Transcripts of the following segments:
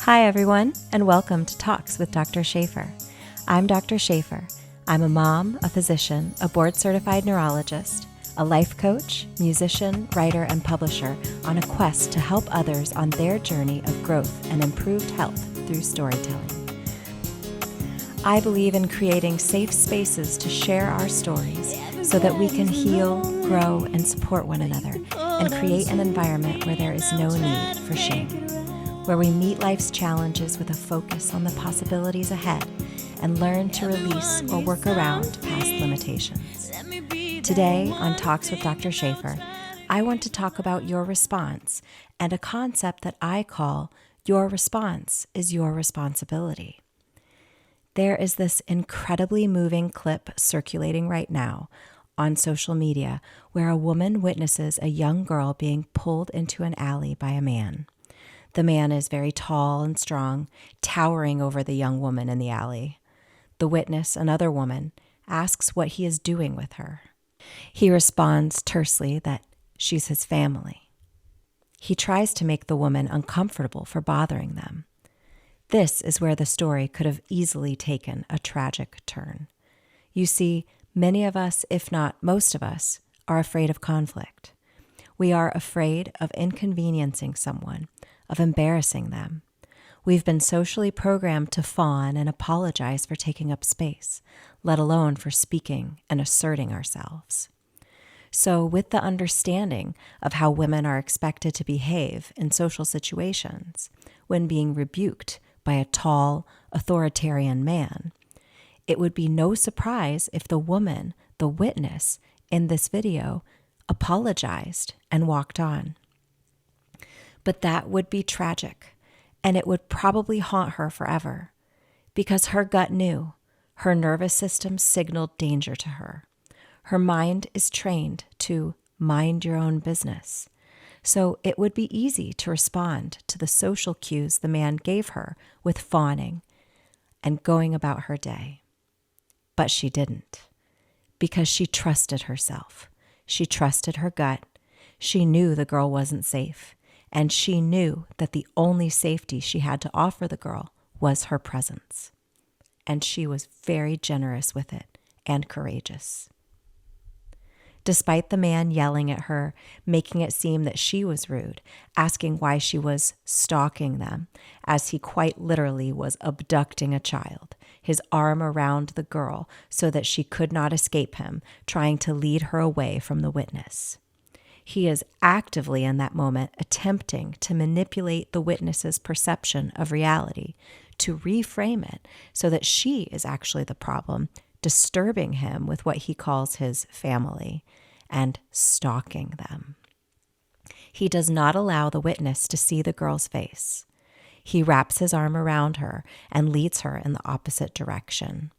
Hi, everyone, and welcome to Talks with Dr. Shafer. I'm Dr. Shafer. I'm a mom, a physician, a board-certified neurologist, a life coach, musician, writer, and publisher on a quest to help others on their journey of growth and improved health through storytelling. I believe in creating safe spaces to share our stories so that we can heal, grow, and support one another and create an environment where there is no need for shame, where we meet life's challenges with a focus on the possibilities ahead and learn to release or work around past limitations. Today on Talks with Dr. Shafer, I want to talk about your response and a concept that I call your response is your responsibility. There is this incredibly moving clip circulating right now on social media where a woman witnesses a young girl being pulled into an alley by a man. The man is very tall and strong, towering over the young woman in the alley. The witness, another woman, asks what he is doing with her. He responds tersely that she's his family. He tries to make the woman uncomfortable for bothering them. This is where the story could have easily taken a tragic turn. You see, many of us, if not most of us, are afraid of conflict. We are afraid of inconveniencing someone, of embarrassing them. We've been socially programmed to fawn and apologize for taking up space, let alone for speaking and asserting ourselves. So, with the understanding of how women are expected to behave in social situations when being rebuked by a tall, authoritarian man, it would be no surprise if the woman, the witness in this video, apologized and walked on. But that would be tragic, and it would probably haunt her forever, because her gut knew, her nervous system signaled danger to her. Her mind is trained to mind your own business, so it would be easy to respond to the social cues the man gave her with fawning and going about her day. But she didn't, because she trusted herself. She trusted her gut. She knew the girl wasn't safe. And she knew that the only safety she had to offer the girl was her presence. And she was very generous with it and courageous. Despite the man yelling at her, making it seem that she was rude, asking why she was stalking them, as he quite literally was abducting a child, his arm around the girl so that she could not escape him, trying to lead her away from the witness. He is actively in that moment attempting to manipulate the witness's perception of reality, to reframe it so that she is actually the problem, disturbing him with what he calls his family and stalking them. He does not allow the witness to see the girl's face. He wraps his arm around her and leads her in the opposite direction.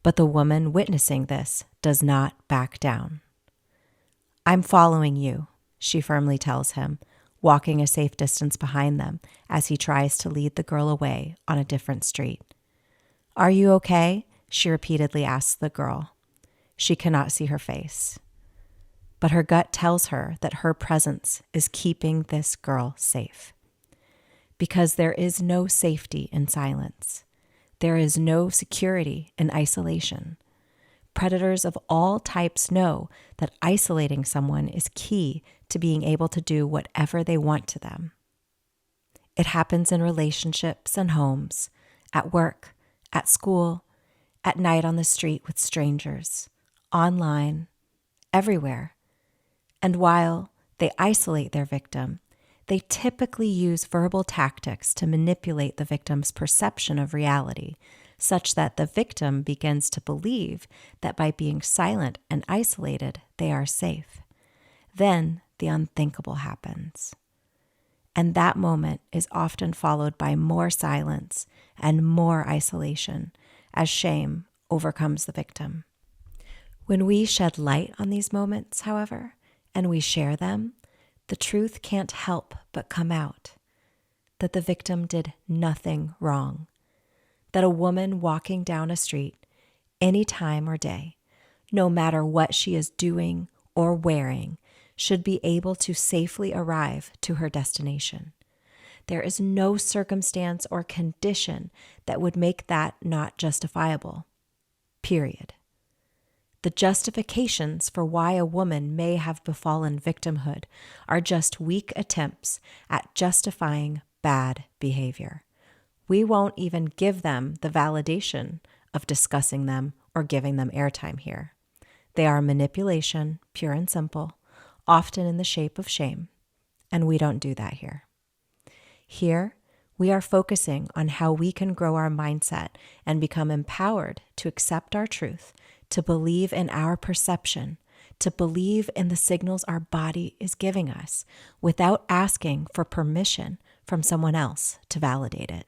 But the woman witnessing this does not back down. "I'm following you," she firmly tells him, walking a safe distance behind them as he tries to lead the girl away on a different street. "Are you okay?" she repeatedly asks the girl. She cannot see her face. But her gut tells her that her presence is keeping this girl safe. Because there is no safety in silence. There is no security in isolation. Predators of all types know that isolating someone is key to being able to do whatever they want to them. It happens in relationships and homes, at work, at school, at night on the street with strangers, online, everywhere. And while they isolate their victim, they typically use verbal tactics to manipulate the victim's perception of reality, such that the victim begins to believe that by being silent and isolated, they are safe. Then the unthinkable happens. And that moment is often followed by more silence and more isolation as shame overcomes the victim. When we shed light on these moments, however, and we share them, the truth can't help but come out. That the victim did nothing wrong. That a woman walking down a street, any time or day, no matter what she is doing or wearing, should be able to safely arrive to her destination. There is no circumstance or condition that would make that not justifiable. Period. The justifications for why a woman may have befallen victimhood are just weak attempts at justifying bad behavior. We won't even give them the validation of discussing them or giving them airtime here. They are manipulation, pure and simple, often in the shape of shame, and we don't do that here. Here, we are focusing on how we can grow our mindset and become empowered to accept our truth, to believe in our perception, to believe in the signals our body is giving us without asking for permission from someone else to validate it,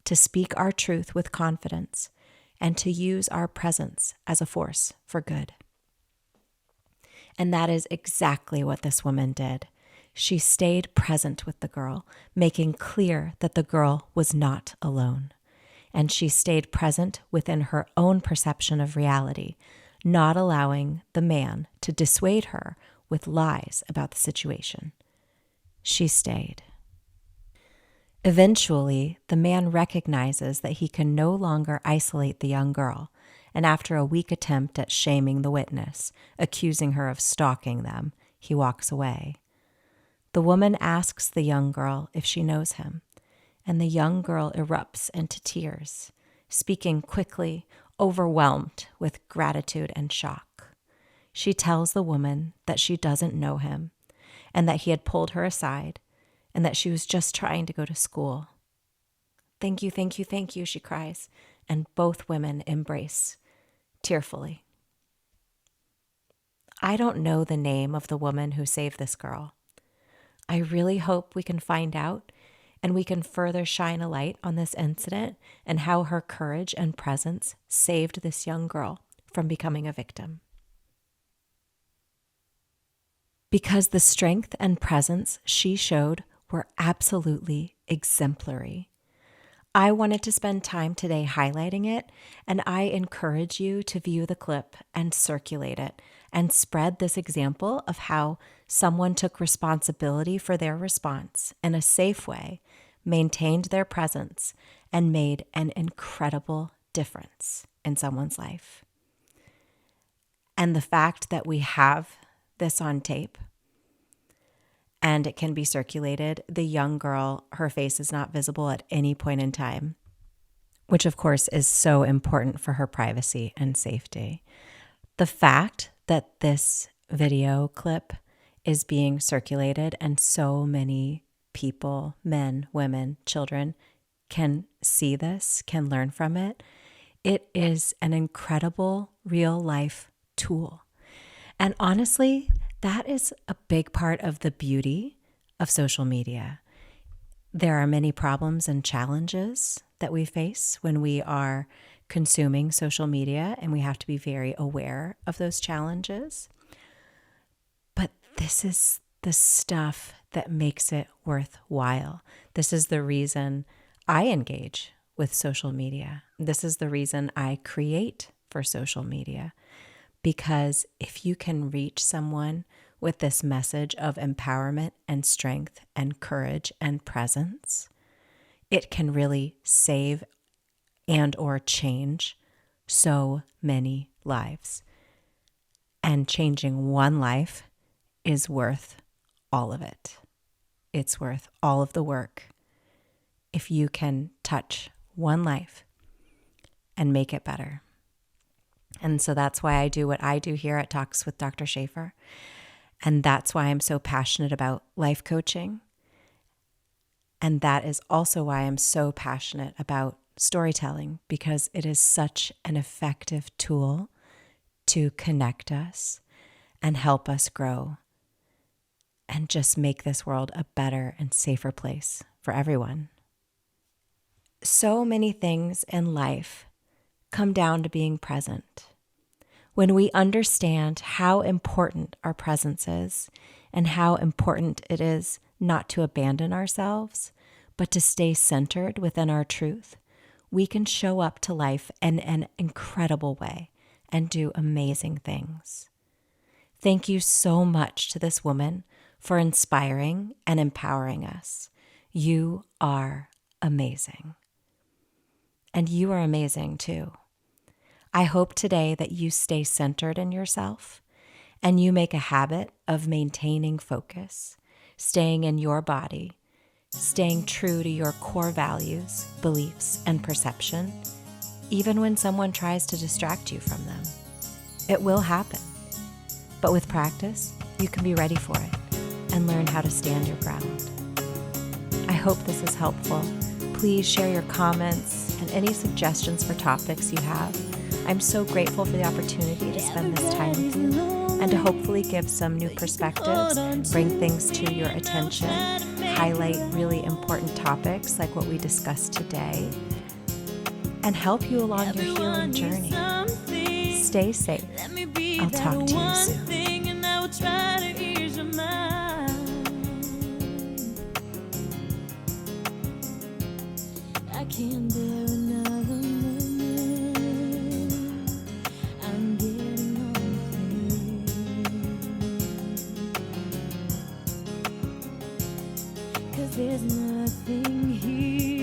to speak our truth with confidence, and to use our presence as a force for good. And that is exactly what this woman did. She stayed present with the girl, making clear that the girl was not alone. And she stayed present within her own perception of reality, not allowing the man to dissuade her with lies about the situation. She stayed. Eventually, the man recognizes that he can no longer isolate the young girl, and after a weak attempt at shaming the witness, accusing her of stalking them, he walks away. The woman asks the young girl if she knows him, and the young girl erupts into tears, speaking quickly, overwhelmed with gratitude and shock. She tells the woman that she doesn't know him, and that he had pulled her aside, and that she was just trying to go to school. "Thank you, thank you, thank you," she cries, and both women embrace, tearfully. I don't know the name of the woman who saved this girl. I really hope we can find out and we can further shine a light on this incident and how her courage and presence saved this young girl from becoming a victim. Because the strength and presence she showed were absolutely exemplary. I wanted to spend time today highlighting it, and I encourage you to view the clip and circulate it and spread this example of how someone took responsibility for their response in a safe way, maintained their presence, and made an incredible difference in someone's life. And the fact that we have this on tape and it can be circulated, the young girl, her face is not visible at any point in time, which of course is so important for her privacy and safety. The fact that this video clip is being circulated and so many people, men, women, children, can see this, can learn from it, it is an incredible real life tool. And honestly, that is a big part of the beauty of social media. There are many problems and challenges that we face when we are consuming social media, and we have to be very aware of those challenges. But this is the stuff that makes it worthwhile. This is the reason I engage with social media. This is the reason I create for social media. Because if you can reach someone with this message of empowerment and strength and courage and presence, it can really save and or change so many lives. And changing one life is worth all of it. It's worth all of the work if you can touch one life and make it better. And so that's why I do what I do here at Talks with Dr. Shafer. And that's why I'm so passionate about life coaching. And that is also why I'm so passionate about storytelling, because it is such an effective tool to connect us and help us grow and just make this world a better and safer place for everyone. So many things in life come down to being present. When we understand how important our presence is and how important it is not to abandon ourselves, but to stay centered within our truth, we can show up to life in an incredible way and do amazing things. Thank you so much to this woman for inspiring and empowering us. You are amazing. And you are amazing too. I hope today that you stay centered in yourself and you make a habit of maintaining focus, staying in your body, staying true to your core values, beliefs, and perception, even when someone tries to distract you from them. It will happen. But with practice, you can be ready for it and learn how to stand your ground. I hope this is helpful. Please share your comments and any suggestions for topics you have. I'm so grateful for the opportunity to spend this time with you and to hopefully give some new perspectives, bring things to your attention, highlight really important topics like what we discussed today, and help you along your healing journey. Stay safe. I'll talk to you soon. I can't bear another moment. I'm getting on 'cause there's nothing here.